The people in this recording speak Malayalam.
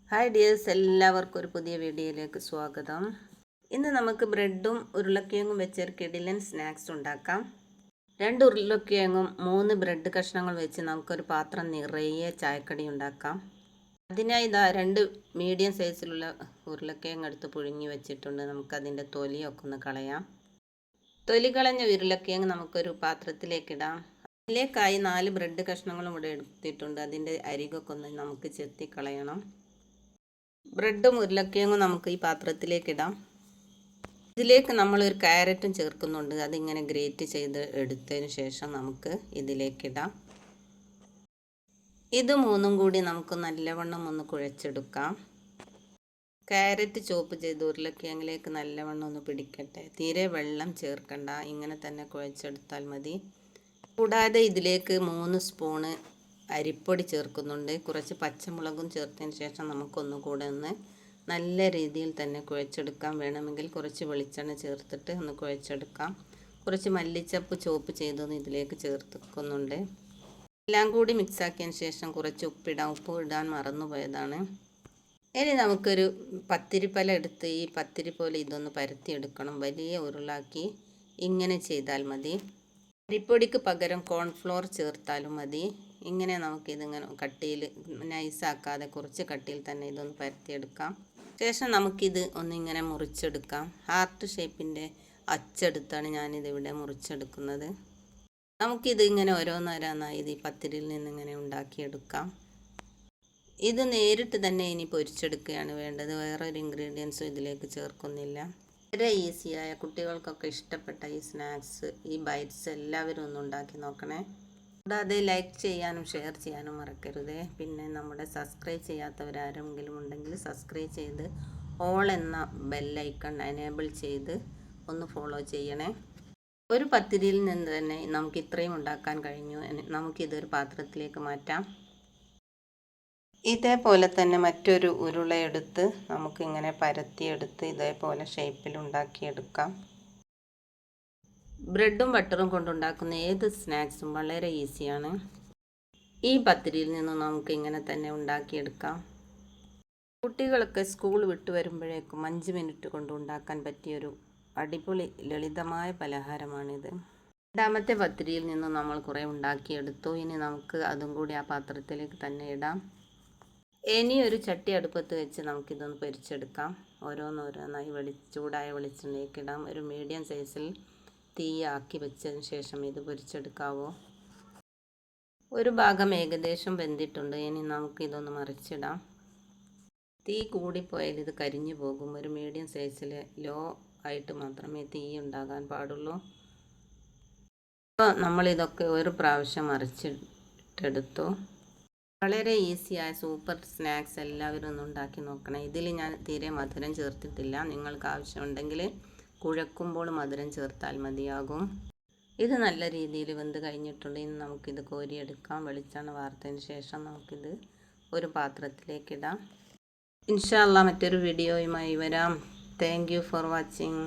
ഹായ് ഡിയേഴ്സ്, എല്ലാവർക്കും ഒരു പുതിയ വീഡിയോയിലേക്ക് സ്വാഗതം. ഇന്ന് നമുക്ക് ബ്രെഡും ഉരുളക്കിഴങ്ങും വെച്ചൊരു കിടിലൻ സ്നാക്സ് ഉണ്ടാക്കാം. 2 ഉരുളക്കിഴങ്ങും 3 ബ്രെഡ് കഷ്ണങ്ങൾ വെച്ച് നമുക്കൊരു പാത്രം നിറയെ ചായക്കടി ഉണ്ടാക്കാം. അതിനായി 2 മീഡിയം സൈസിലുള്ള ഉരുളക്കിഴങ്ങ് എടുത്ത് പുഴുങ്ങി വെച്ചിട്ടുണ്ട്. നമുക്കതിൻ്റെ തൊലിയൊക്കെ ഒന്ന് കളയാം. തൊലി കളഞ്ഞ ഉരുളക്കിഴങ്ങ് നമുക്കൊരു പാത്രത്തിലേക്കിടാം. അതിലേക്കായി 4 ബ്രെഡ് കഷ്ണങ്ങളും ഇവിടെ എടുത്തിട്ടുണ്ട്. അതിൻ്റെ അരികൊക്കെ ഒന്ന് നമുക്ക് ചെത്തി കളയണം. ബ്രെഡും ഉരുളക്കിഴങ്ങും നമുക്ക് ഈ പാത്രത്തിലേക്ക് ഇടാം. ഇതിലേക്ക് നമ്മളൊരു ക്യാരറ്റും ചേർക്കുന്നുണ്ട്. അതിങ്ങനെ ഗ്രേറ്റ് ചെയ്ത് എടുത്തതിന് ശേഷം നമുക്ക് ഇതിലേക്കിടാം. ഇത് മൂന്നും കൂടി നമുക്ക് നല്ലവണ്ണം ഒന്ന് കുഴച്ചെടുക്കാം. ക്യാരറ്റ് ചോപ്പ് ചെയ്ത് ഉരുളക്കിഴങ്ങിലേക്ക് നല്ലവണ്ണം ഒന്ന് പിടിക്കട്ടെ. തീരെ വെള്ളം ചേർക്കണ്ട, ഇങ്ങനെ തന്നെ കുഴച്ചെടുത്താൽ മതി. കൂടാതെ ഇതിലേക്ക് 3 സ്പൂണ് അരിപ്പൊടി ചേർക്കുന്നുണ്ട്. കുറച്ച് പച്ചമുളകും ചേർത്തതിന് ശേഷം നമുക്കൊന്നുകൂടെ ഒന്ന് നല്ല രീതിയിൽ തന്നെ കുഴച്ചെടുക്കാം. വേണമെങ്കിൽ കുറച്ച് വെളിച്ചെണ്ണ ചേർത്തിട്ട് ഒന്ന് കുഴച്ചെടുക്കാം. കുറച്ച് മല്ലിച്ചപ്പ് ചോപ്പ് ചെയ്തൊന്ന് ഇതിലേക്ക് ചേർക്കുന്നുണ്ട്. എല്ലാം കൂടി മിക്സാക്കിയതിന് ശേഷം കുറച്ച് ഉപ്പിടാം. ഉപ്പ് ഇടാൻ മറന്നുപോയതാണ്. ഇനി നമുക്കൊരു പത്തിരിപ്പല എടുത്ത് ഈ പത്തിരി പോലെ ഇതൊന്ന് പരത്തിയെടുക്കണം. വലിയ ഉരുളാക്കി ഇങ്ങനെ ചെയ്താൽ മതി. അരിപ്പൊടിക്ക് പകരം കോൺഫ്ലോർ ചേർത്താലും മതി. ഇങ്ങനെ നമുക്കിതിങ്ങനെ കട്ടിയിൽ നൈസാക്കാതെ കുറച്ച് കട്ടിയിൽ തന്നെ ഇതൊന്ന് പരത്തിയെടുക്കാം. ശേഷം നമുക്കിത് ഒന്നിങ്ങനെ മുറിച്ചെടുക്കാം. ഹാർട്ട് ഷേപ്പിൻ്റെ അച്ചെടുത്താണ് ഞാനിതിവിടെ മുറിച്ചെടുക്കുന്നത്. നമുക്കിത് ഇങ്ങനെ ഓരോന്നോരോന്നായി ഇത് ഈ പത്തിരിയിൽ നിന്നിങ്ങനെ ഉണ്ടാക്കിയെടുക്കാം. ഇത് നേരിട്ട് തന്നെ ഇനി പൊരിച്ചെടുക്കുകയാണ് വേണ്ടത്. വേറൊരു ഇൻഗ്രീഡിയൻസും ഇതിലേക്ക് ചേർക്കുന്നില്ല. വളരെ ഈസിയായ, കുട്ടികൾക്കൊക്കെ ഇഷ്ടപ്പെട്ട ഈ സ്നാക്സ്, ഈ ബൈറ്റ്സ് എല്ലാവരും ഒന്ന് ഉണ്ടാക്കി നോക്കണേ. കൂടാതെ ലൈക്ക് ചെയ്യാനും ഷെയർ ചെയ്യാനും മറക്കരുത്. പിന്നെ നമ്മുടെ സബ്സ്ക്രൈബ് ചെയ്യാത്തവരാരെങ്കിലും ഉണ്ടെങ്കിൽ സബ്സ്ക്രൈബ് ചെയ്ത് ഓൾ എന്ന ബെല്ലൈക്കൺ എനേബിൾ ചെയ്ത് ഒന്ന് ഫോളോ ചെയ്യണേ. ഒരു പത്തിരിയിൽ നിന്ന് തന്നെ നമുക്ക് ഇത്രയും ഉണ്ടാക്കാൻ കഴിഞ്ഞു. നമുക്കിതൊരു പാത്രത്തിലേക്ക് മാറ്റാം. ഇതേപോലെ തന്നെ മറ്റൊരു ഉരുളയെടുത്ത് നമുക്കിങ്ങനെ പരത്തിയെടുത്ത് ഇതേപോലെ ഷേപ്പിൽ ഉണ്ടാക്കിയെടുക്കാം. ബ്രെഡും ബട്ടറും കൊണ്ടുണ്ടാക്കുന്ന ഏത് സ്നാക്സും വളരെ ഈസിയാണ്. ഈ പത്തിരിയിൽ നിന്ന് നമുക്ക് ഇങ്ങനെ തന്നെ ഉണ്ടാക്കിയെടുക്കാം. കുട്ടികളൊക്കെ സ്കൂൾ വിട്ട് വരുമ്പോഴേക്കും 5 മിനിറ്റ് കൊണ്ട് ഉണ്ടാക്കാൻ പറ്റിയൊരു അടിപൊളി ലളിതമായ പലഹാരമാണിത്. രണ്ടാമത്തെ പത്തിരിയിൽ നിന്ന് നമ്മൾ കുറേ ഉണ്ടാക്കിയെടുത്തു. ഇനി നമുക്ക് അതും കൂടി ആ പാത്രത്തിലേക്ക് തന്നെ ഇടാം. ഇനി ഒരു ചട്ടി അടുപ്പത്ത് വെച്ച് നമുക്കിതൊന്ന് പൊരിച്ചെടുക്കാം. ഓരോന്നോരോന്നായി ചൂടായ വെളിച്ചെണ്ണയ്ക്ക് ഇടാം. ഒരു മീഡിയം സൈസിൽ തീ ആക്കി വെച്ചതിന് ശേഷം ഇത് പൊരിച്ചെടുക്കാവോ. ഒരു ഭാഗം ഏകദേശം വെന്തിട്ടുണ്ട്. ഇനി നമുക്കിതൊന്ന് മറിച്ചിടാം. തീ കൂടിപ്പോയാൽ ഇത് കരിഞ്ഞു പോകും. ഒരു മീഡിയം സൈസിൽ ലോ ആയിട്ട് മാത്രമേ തീ ഉണ്ടാകാൻ പാടുള്ളൂ. അപ്പോൾ നമ്മളിതൊക്കെ ഒരു പ്രാവശ്യം മറിച്ചിട്ടെടുത്തു. വളരെ ഈസിയായ സൂപ്പർ സ്നാക്സ് എല്ലാവരും ഒന്ന് ഉണ്ടാക്കി നോക്കണം. ഇതിൽ ഞാൻ തീരെ മധുരം ചേർത്തിട്ടില്ല. നിങ്ങൾക്ക് ആവശ്യമുണ്ടെങ്കിൽ കുഴക്കുമ്പോൾ മധുരം ചേർത്താൽ മതിയാകും. ഇത് നല്ല രീതിയിൽ വെന്ത് കഴിഞ്ഞിട്ടുണ്ട്. ഇനി നമുക്കിത് കോരിയെടുക്കാം. വെളിച്ചെണ്ണ വാർത്തതിന് ശേഷം നമുക്കിത് ഒരു പാത്രത്തിലേക്കിടാം. ഇൻഷാ അല്ലാഹ് മറ്റൊരു വീഡിയോയുമായി വരാം. Thank you for watching.